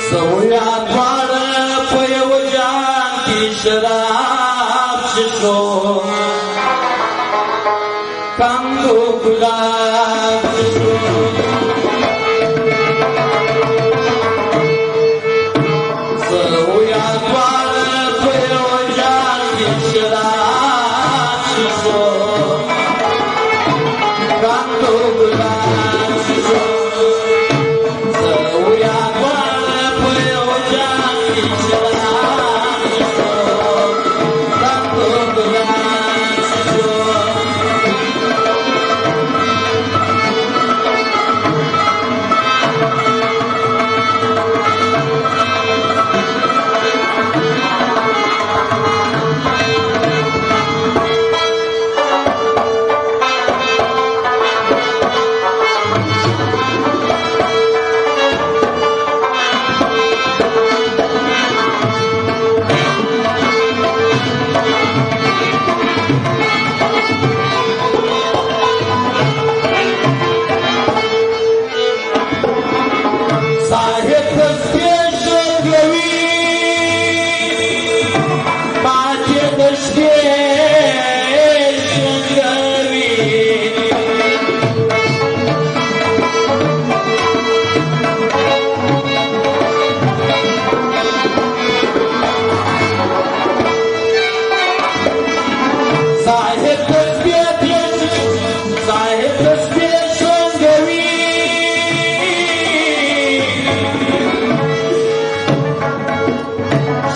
سویا دواړه په یو جام کې شراب څښو کاندو ګلاب څښو سویا دواړه په یو جام کې شراب څښو کاندو ګلاب څښو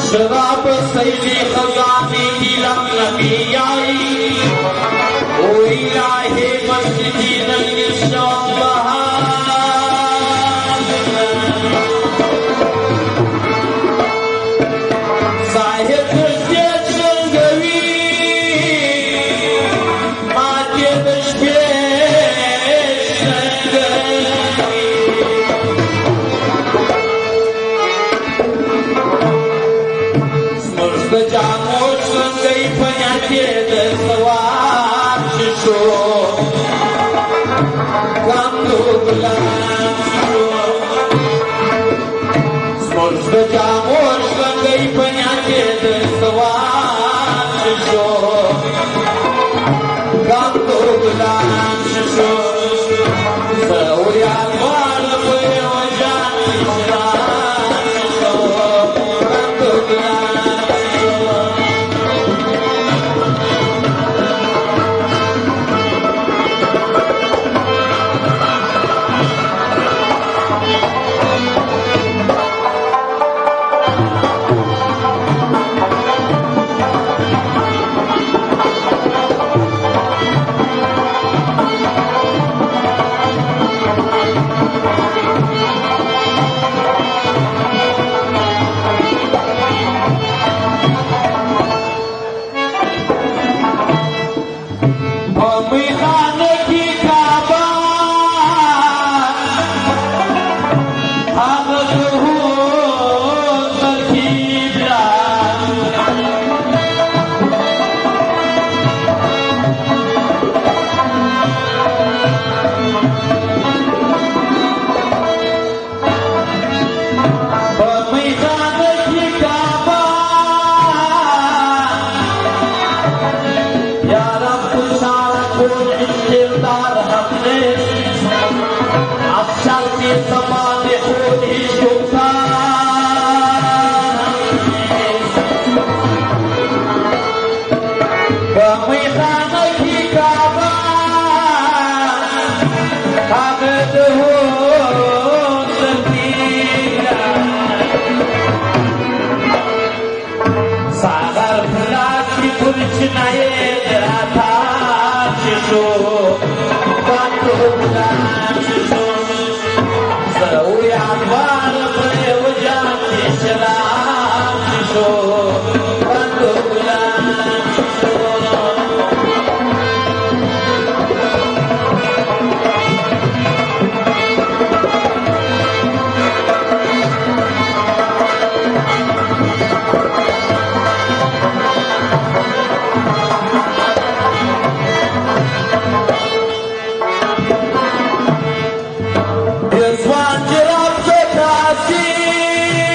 शराब सैली खजाने की लम्बी आई ओ इलाहे मस्जिदी नबी साहिब से चंगवी माते दशे Jamoš sangai panyate da sawar shisho Kandu gulam shisho Smolš da jamoš sangai panyate da sawar shisho Kandu gulam shisho Saurya dwar paya wajan shirab shisho Kandu gulam This one, get up, get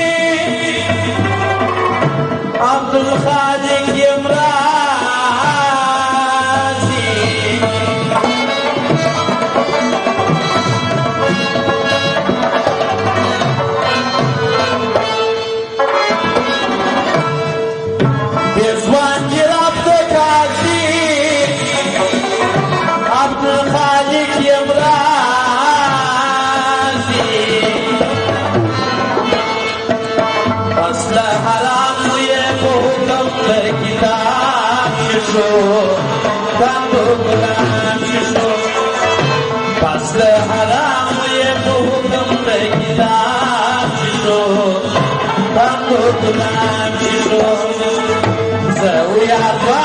اصل حرام یه حکم به کتاب شو تندو بلند شو اصل حرام یه حکم به کتاب شو تندو بلند شو زوی عبا